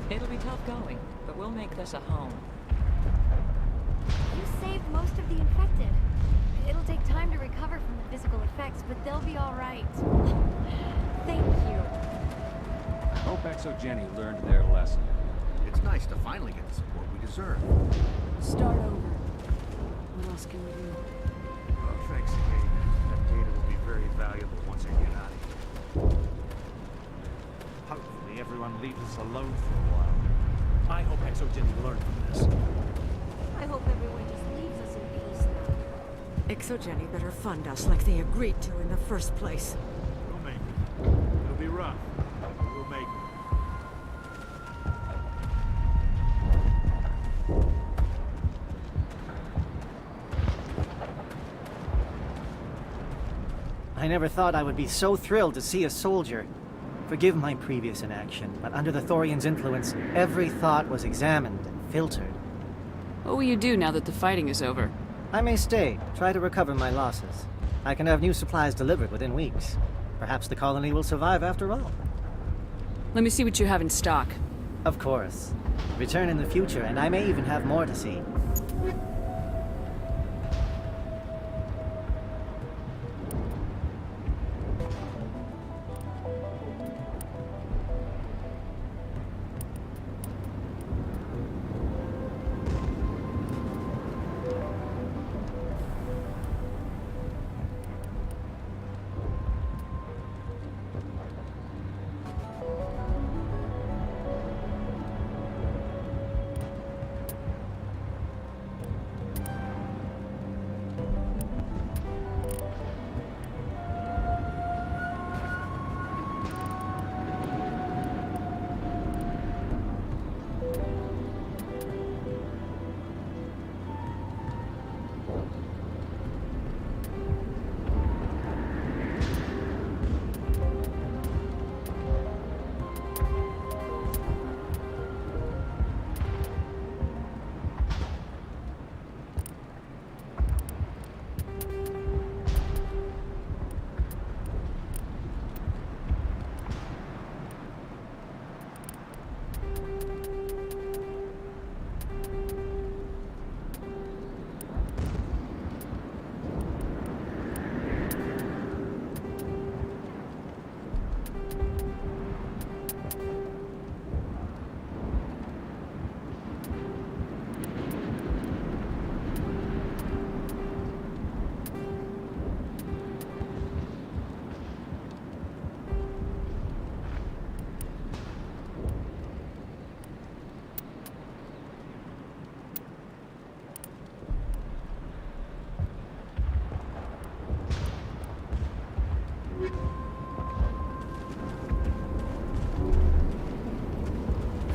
It'll be tough going, but we'll make this a home. You saved most of the infected. It'll take time to recover from the physical effects, but they'll be all right. Thank you. I hope Exogeny learned their lesson. It's nice to finally get the support we deserve. Start over. What else can we do? Well, thanks again. That data will be very valuable once I get out of here. Hopefully everyone leaves us alone for a while. I hope Exogeny learned from this. I hope everyone just leaves us in peace now. Exogeny better fund us like they agreed to in the first place. We'll make it. It'll be rough. But we'll make it. I never thought I would be so thrilled to see a soldier. Forgive my previous inaction, but under the Thorian's influence, every thought was examined and filtered. What will you do now that the fighting is over? I may stay, try to recover my losses. I can have new supplies delivered within weeks. Perhaps the colony will survive after all. Let me see what you have in stock. Of course. Return in the future, and I may even have more to see.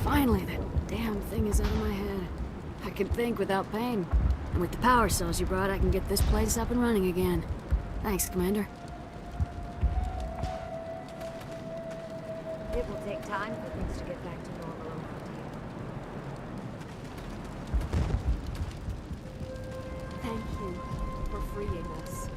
Finally, that damn thing is out of my head. I can think without pain. And with the power cells you brought, I can get this place up and running again. Thanks, Commander. It will take time for things to get back to normal around here. Thank you for freeing us.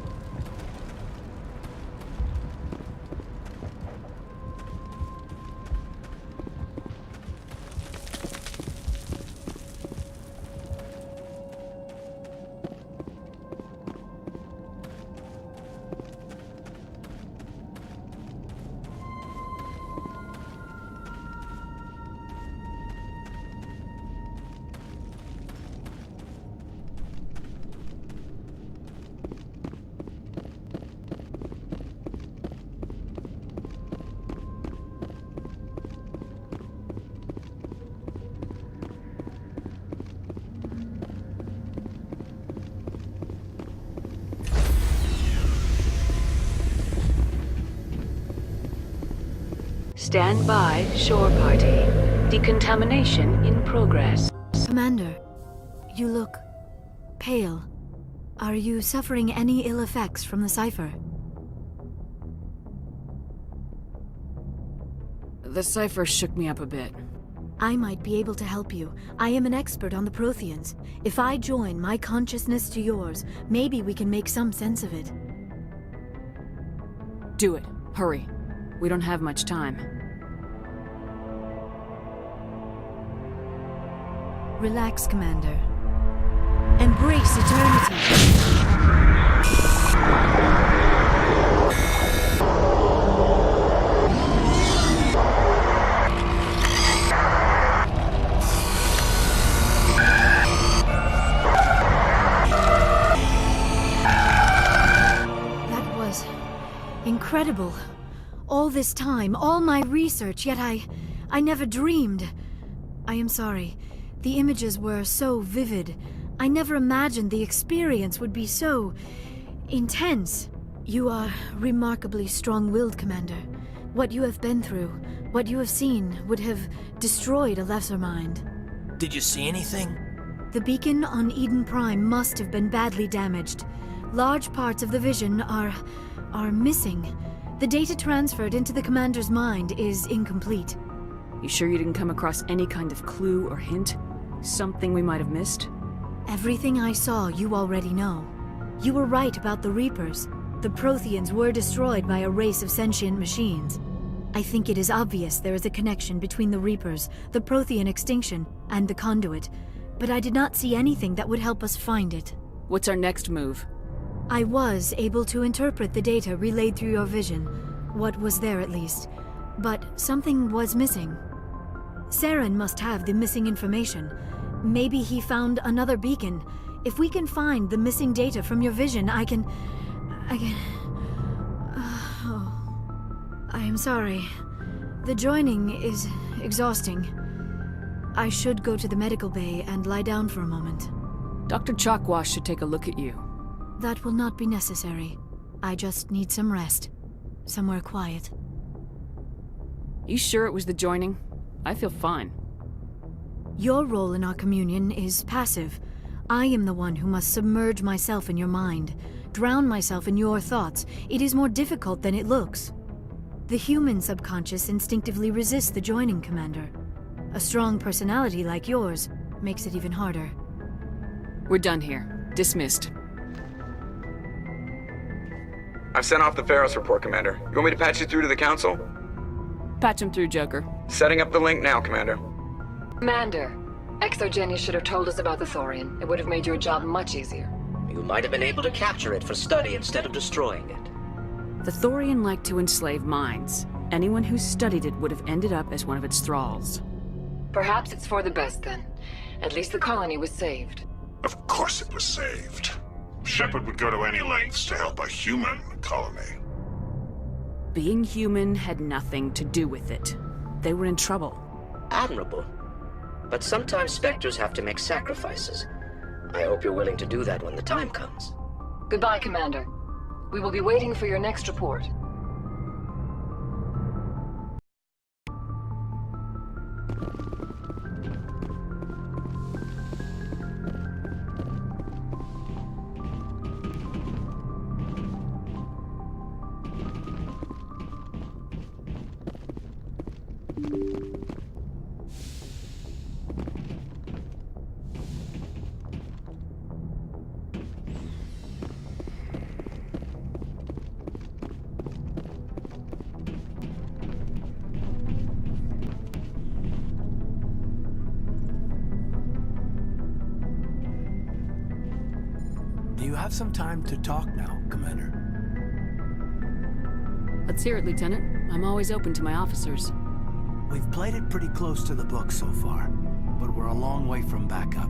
Stand by, shore party. Decontamination in progress. Commander, you look pale. Are you suffering any ill effects from the cipher? The cipher shook me up a bit. I might be able to help you. I am an expert on the Protheans. If I join my consciousness to yours, maybe we can make some sense of it. Do it. Hurry. We don't have much time. Relax, Commander. Embrace eternity. That was incredible. All this time, all my research, yet I never dreamed. I am sorry. The images were so vivid. I never imagined the experience would be so intense. You are remarkably strong-willed, Commander. What you have been through, what you have seen, would have destroyed a lesser mind. Did you see anything? The beacon on Eden Prime must have been badly damaged. Large parts of the vision are missing. The data transferred into the Commander's mind is incomplete. You sure you didn't come across any kind of clue or hint? Something we might have missed? Everything I saw, you already know. You were right about the Reapers. The Protheans were destroyed by a race of sentient machines. I think it is obvious there is a connection between the Reapers, the Prothean extinction, and the Conduit, but I did not see anything that would help us find it. What's our next move? I was able to interpret the data relayed through your vision, what was there at least, but something was missing. Saren must have the missing information. Maybe he found another beacon. If we can find the missing data from your vision, I can... I am sorry. The joining is exhausting. I should go to the medical bay and lie down for a moment. Dr. Chalkwash should take a look at you. That will not be necessary. I just need some rest. Somewhere quiet. You sure it was the joining? I feel fine. Your role in our communion is passive. I am the one who must submerge myself in your mind, drown myself in your thoughts. It is more difficult than it looks. The human subconscious instinctively resists the joining, Commander. A strong personality like yours makes it even harder. We're done here. Dismissed. I've sent off the Pharos report, Commander. You want me to patch you through to the Council? Patch him through, Joker. Setting up the link now, Commander. Commander, Exogeny should have told us about the Thorian. It would have made your job much easier. You might have been able to capture it for study instead of destroying it. The Thorian liked to enslave minds. Anyone who studied it would have ended up as one of its thralls. Perhaps it's for the best then. At least the colony was saved. Of course it was saved. Shepard would go to any lengths to help a human colony. Being human had nothing to do with it. They were in trouble. Admirable. But sometimes Spectres have to make sacrifices. I hope you're willing to do that when the time comes. Goodbye, Commander. We will be waiting for your next report. Do you have some time to talk now, Commander? Let's hear it, Lieutenant. I'm always open to my officers. We've played it pretty close to the book so far, but we're a long way from backup.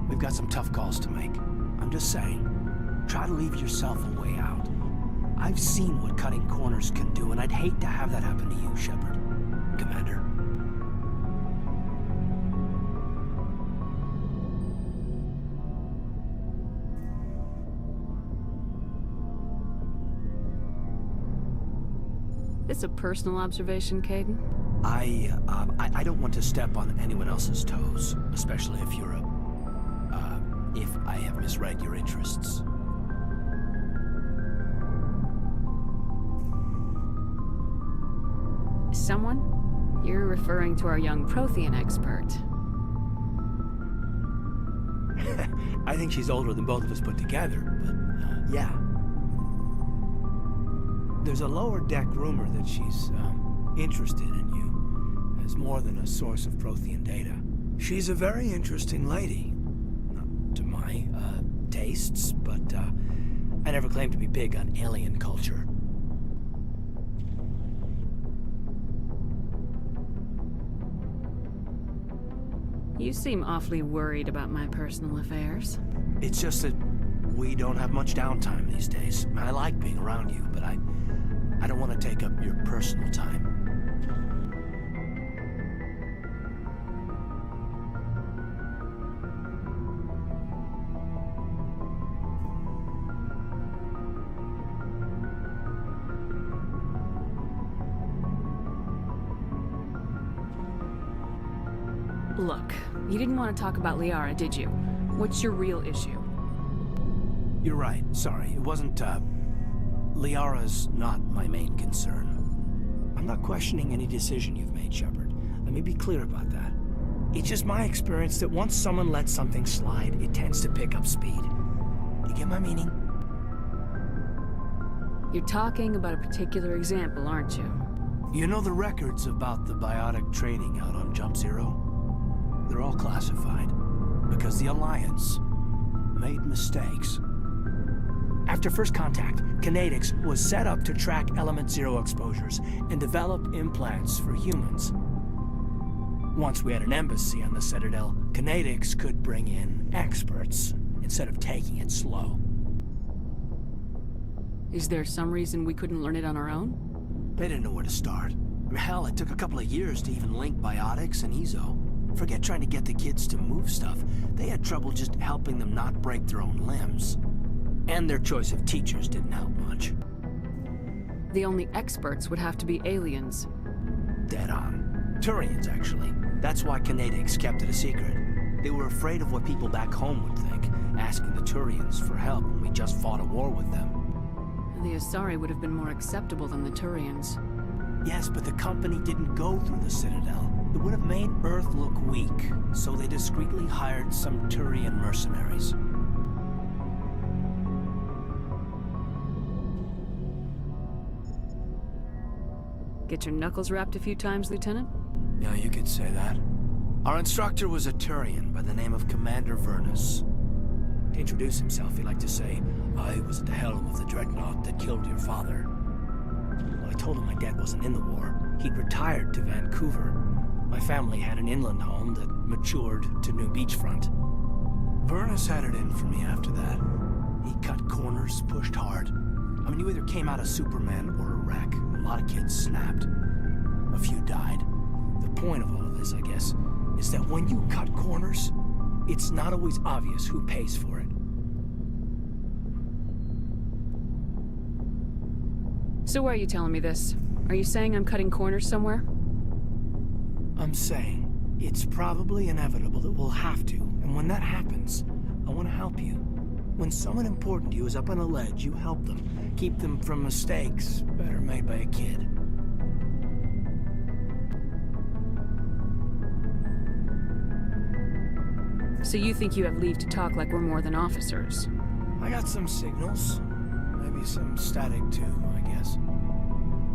We've got some tough calls to make. I'm just saying, try to leave yourself a way out. I've seen what cutting corners can do, and I'd hate to have that happen to you, Shepard. Commander. It's a personal observation, Caden. I don't want to step on anyone else's toes, especially if you're if I have misread your interests. Someone? You're referring to our young Prothean expert. I think she's older than both of us put together, but, yeah. There's a lower deck rumor that she's, interested in you as more than a source of Prothean data. She's a very interesting lady. Not to my, tastes, but, I never claimed to be big on alien culture. You seem awfully worried about my personal affairs. It's just that we don't have much downtime these days. I like being around you, but I don't want to take up your personal time. Look, you didn't want to talk about Liara, did you? What's your real issue? You're right. Sorry. It wasn't, Liara's not my main concern. I'm not questioning any decision you've made, Shepard. Let me be clear about that. It's just my experience that once someone lets something slide, it tends to pick up speed. You get my meaning? You're talking about a particular example, aren't you? You know the records about the biotic trading out on Jump Zero? They're all classified, because the Alliance made mistakes. After first contact, Kinetics was set up to track Element Zero exposures and develop implants for humans. Once we had an embassy on the Citadel, Kinetics could bring in experts, instead of taking it slow. Is there some reason we couldn't learn it on our own? They didn't know where to start. Hell, it took a couple of years to even link biotics and EZO. Forget trying to get the kids to move stuff. They had trouble just helping them not break their own limbs. And their choice of teachers didn't help much. The only experts would have to be aliens. Dead on. Turians, actually. That's why Kinetics kept it a secret. They were afraid of what people back home would think, asking the Turians for help when we just fought a war with them. The Asari would have been more acceptable than the Turians. Yes, but the company didn't go through the Citadel. It would have made Earth look weak, so they discreetly hired some Turian mercenaries. Get your knuckles rapped a few times, Lieutenant? Yeah, you could say that. Our instructor was a Turian by the name of Commander Vernus. To introduce himself, he liked to say, "I was at the helm of the dreadnought that killed your father." Well, I told him my dad wasn't in the war. He'd retired to Vancouver. My family had an inland home that matured to New Beachfront. Vernus had it in for me after that. He cut corners, pushed hard. I mean, you either came out a Superman or a wreck. A lot of kids snapped. A few died. The point of all of this, I guess, is that when you cut corners, it's not always obvious who pays for it. So why are you telling me this? Are you saying I'm cutting corners somewhere? I'm saying it's probably inevitable that we'll have to, and when that happens, I want to help you. When someone important to you is up on a ledge, you help them. Keep them from mistakes better made by a kid. So you think you have leave to talk like we're more than officers? I got some signals. Maybe some static too, I guess.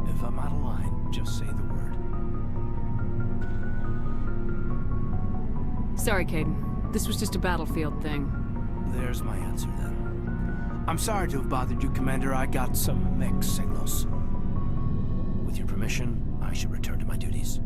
If I'm out of line, just say the word. Sorry, Caden. This was just a battlefield thing. There's my answer then. I'm sorry to have bothered you, Commander. I got some mixed signals. With your permission, I should return to my duties.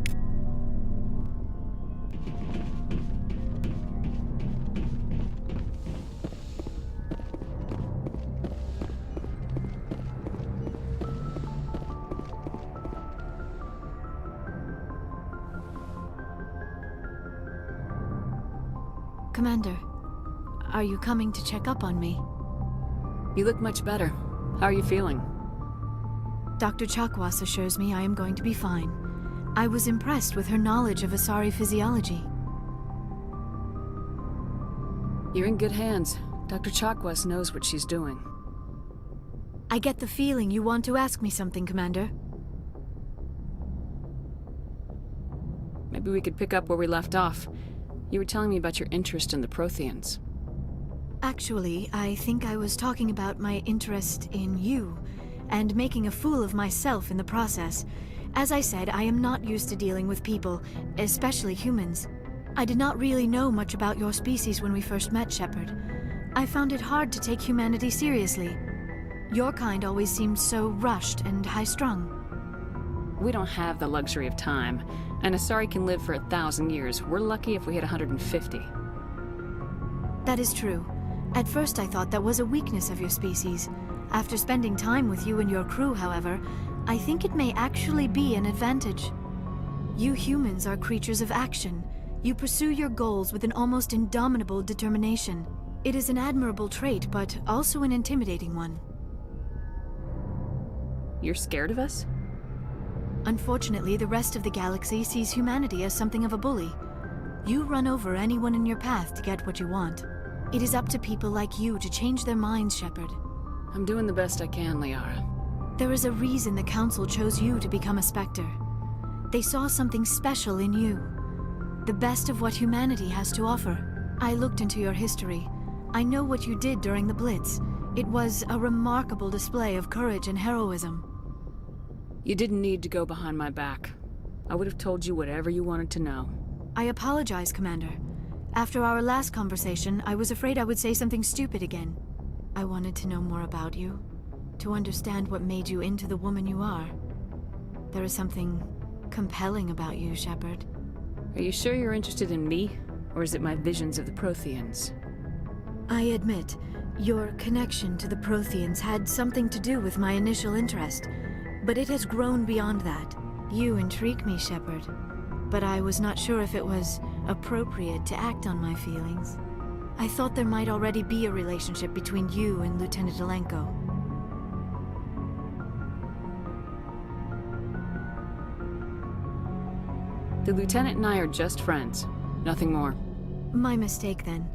Commander, are you coming to check up on me? You look much better. How are you feeling? Dr. Chakwas assures me I am going to be fine. I was impressed with her knowledge of Asari physiology. You're in good hands. Dr. Chakwas knows what she's doing. I get the feeling you want to ask me something, Commander. Maybe we could pick up where we left off. You were telling me about your interest in the Protheans. Actually, I think I was talking about my interest in you, and making a fool of myself in the process. As I said, I am not used to dealing with people, especially humans. I did not really know much about your species when we first met, Shepard. I found it hard to take humanity seriously. Your kind always seemed so rushed and high-strung. We don't have the luxury of time. An Asari can live for 1,000 years. We're lucky if we hit 150. That is true. At first I thought that was a weakness of your species. After spending time with you and your crew, however, I think it may actually be an advantage. You humans are creatures of action. You pursue your goals with an almost indomitable determination. It is an admirable trait, but also an intimidating one. You're scared of us? Unfortunately, the rest of the galaxy sees humanity as something of a bully. You run over anyone in your path to get what you want. It is up to people like you to change their minds, Shepard. I'm doing the best I can, Liara. There is a reason the Council chose you to become a Spectre. They saw something special in you. The best of what humanity has to offer. I looked into your history. I know what you did during the Blitz. It was a remarkable display of courage and heroism. You didn't need to go behind my back. I would have told you whatever you wanted to know. I apologize, Commander. After our last conversation, I was afraid I would say something stupid again. I wanted to know more about you, to understand what made you into the woman you are. There is something compelling about you, Shepard. Are you sure you're interested in me, or is it my visions of the Protheans? I admit, your connection to the Protheans had something to do with my initial interest, but it has grown beyond that. You intrigue me, Shepard, but I was not sure if it was appropriate to act on my feelings. I thought there might already be a relationship between you and Lieutenant Alenko. The Lieutenant and I are just friends. Nothing more. My mistake, then.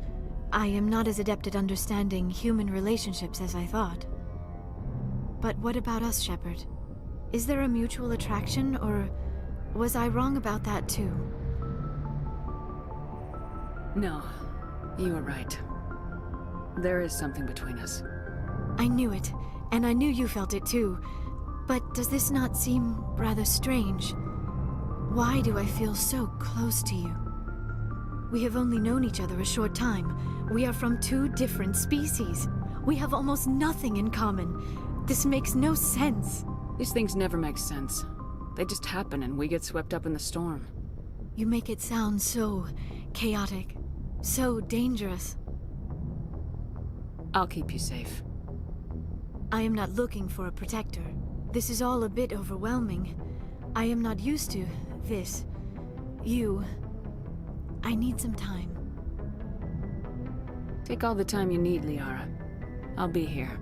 I am not as adept at understanding human relationships as I thought. But what about us, Shepard? Is there a mutual attraction, or was I wrong about that too? No, you were right. There is something between us. I knew it, and I knew you felt it too. But does this not seem rather strange? Why do I feel so close to you? We have only known each other a short time. We are from two different species. We have almost nothing in common. This makes no sense. These things never make sense. They just happen and we get swept up in the storm. You make it sound so chaotic, so dangerous. I'll keep you safe. I am not looking for a protector. This is all a bit overwhelming. I am not used to this. I need some time. Take all the time you need, Liara. I'll be here.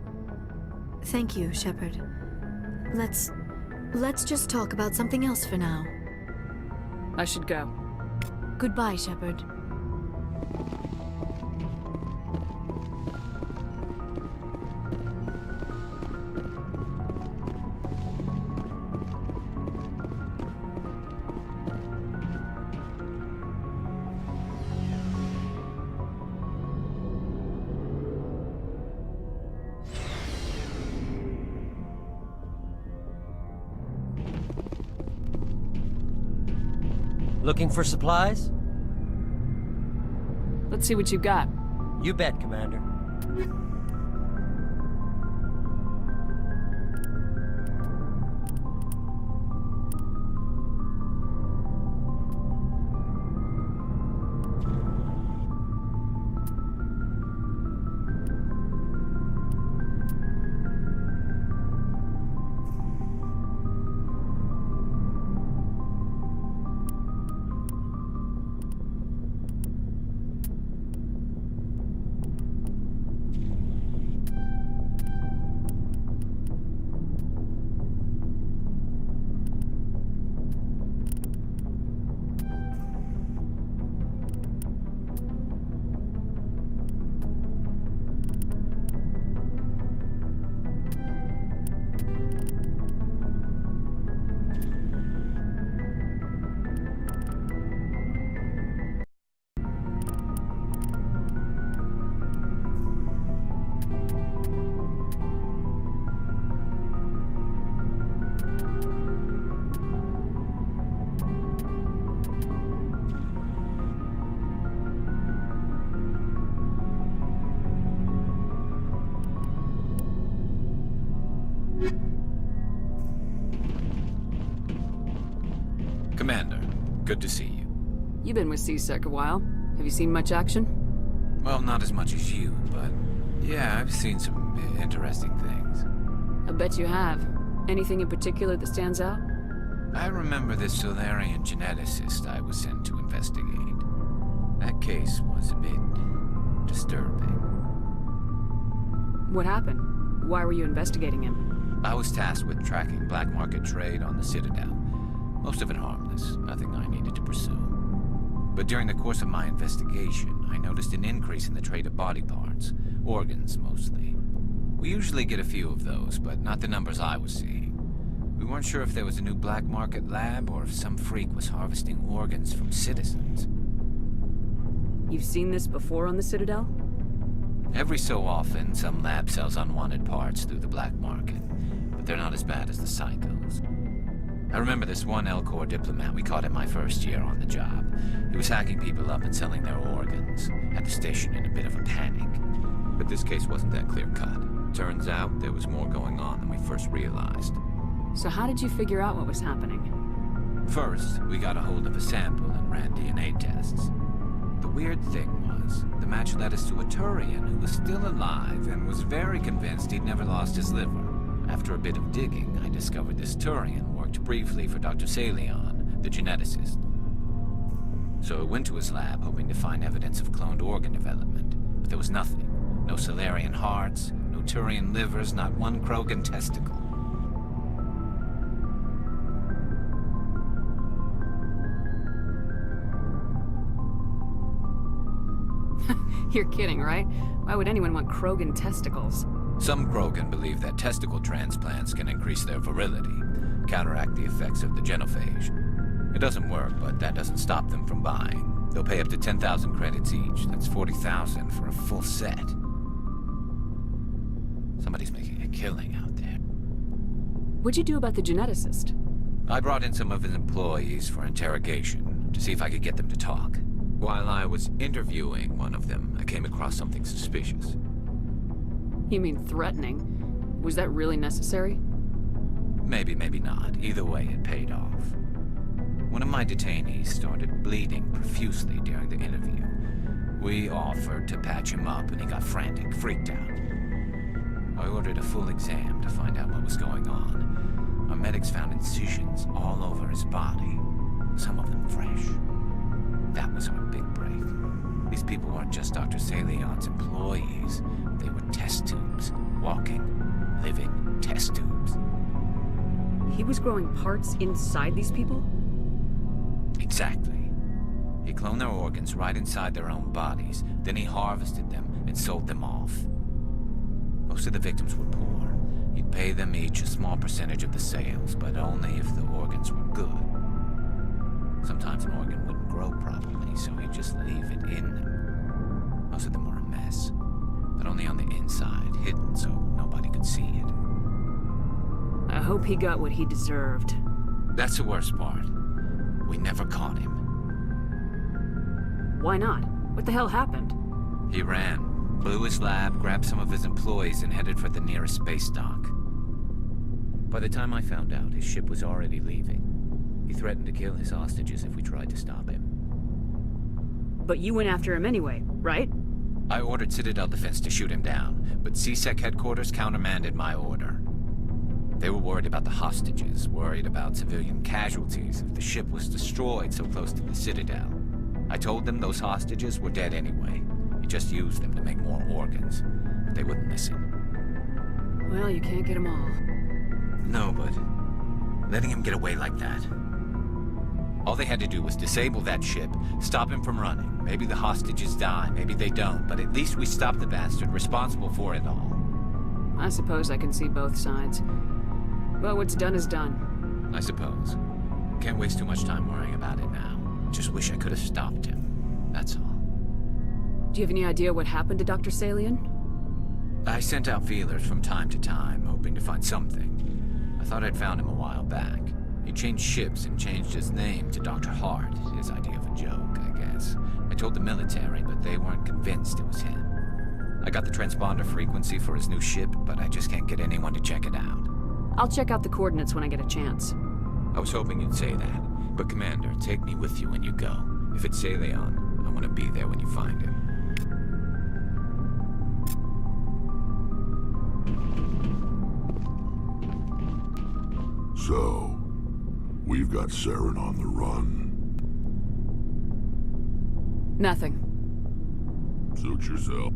Thank you, Shepard. Let's just talk about something else for now. I should go. Goodbye, Shepard. Looking for supplies? Let's see what you got. You bet, Commander. Commander, good to see you. You've been with C-Sec a while. Have you seen much action? Well, not as much as you, but yeah, I've seen some interesting things. I bet you have. Anything in particular that stands out? I remember this Solarian geneticist I was sent to investigate. That case was a bit disturbing. What happened? Why were you investigating him? I was tasked with tracking black market trade on the Citadel. Most of it harmless, nothing I needed to pursue. But during the course of my investigation, I noticed an increase in the trade of body parts, organs mostly. We usually get a few of those, but not the numbers I was seeing. We weren't sure if there was a new black market lab or if some freak was harvesting organs from citizens. You've seen this before on the Citadel? Every so often, some lab sells unwanted parts through the black market, but they're not as bad as the psychos. I remember this one L-Corps diplomat we caught in my first year on the job. He was hacking people up and selling their organs. Had the station in a bit of a panic. But this case wasn't that clear-cut. Turns out there was more going on than we first realized. So how did you figure out what was happening? First, we got a hold of a sample and ran DNA tests. The weird thing was, the match led us to a Turian who was still alive and was very convinced he'd never lost his liver. After a bit of digging, I discovered this Turian worked briefly for Dr. Salion, the geneticist. So I went to his lab hoping to find evidence of cloned organ development, but there was nothing. No Solarian hearts, no Turian livers, not one Krogan testicle. You're kidding, right? Why would anyone want Krogan testicles? Some Krogan believe that testicle transplants can increase their virility, counteract the effects of the genophage. It doesn't work, but that doesn't stop them from buying. They'll pay up to 10,000 credits each. That's 40,000 for a full set. Somebody's making a killing out there. What'd you do about the geneticist? I brought in some of his employees for interrogation, to see if I could get them to talk. While I was interviewing one of them, I came across something suspicious. You mean threatening? Was that really necessary? Maybe, maybe not. Either way, it paid off. One of my detainees started bleeding profusely during the interview. We offered to patch him up, and he got frantic, freaked out. I ordered a full exam to find out what was going on. Our medics found incisions all over his body, some of them fresh. That was our big break. These people weren't just Dr. Salion's employees. They were test tubes. Walking, living test tubes. He was growing parts inside these people? Exactly. He cloned their organs right inside their own bodies. Then he harvested them and sold them off. Most of the victims were poor. He'd pay them each a small percentage of the sales, but only if the organs were good. Sometimes an organ wouldn't grow properly, so he'd just leave it in them. Most of them were a mess, but only on the inside, hidden so nobody could see it. I hope he got what he deserved. That's the worst part. We never caught him. Why not? What the hell happened? He ran, blew his lab, grabbed some of his employees, and headed for the nearest space dock. By the time I found out, his ship was already leaving. He threatened to kill his hostages if we tried to stop him. But you went after him anyway, right? I ordered Citadel Defense to shoot him down, but C-Sec headquarters countermanded my order. They were worried about the hostages, worried about civilian casualties if the ship was destroyed so close to the Citadel. I told them those hostages were dead anyway. He just used them to make more organs. But they wouldn't listen. Well, you can't get them all. No, but letting him get away like that. All they had to do was disable that ship, stop him from running. Maybe the hostages die, maybe they don't, but at least we stopped the bastard responsible for it all. I suppose I can see both sides. Well, what's done is done. I suppose. Can't waste too much time worrying about it now. Just wish I could have stopped him. That's all. Do you have any idea what happened to Dr. Salion? I sent out feelers from time to time, hoping to find something. I thought I'd found him a while back. He changed ships and changed his name to Dr. Hart, his idea of a joke, I guess. I told the military, but they weren't convinced it was him. I got the transponder frequency for his new ship, but I just can't get anyone to check it out. I'll check out the coordinates when I get a chance. I was hoping you'd say that. But Commander, take me with you when you go. If it's Leon, I want to be there when you find him. So, we've got Saren on the run. Nothing. Suit yourself.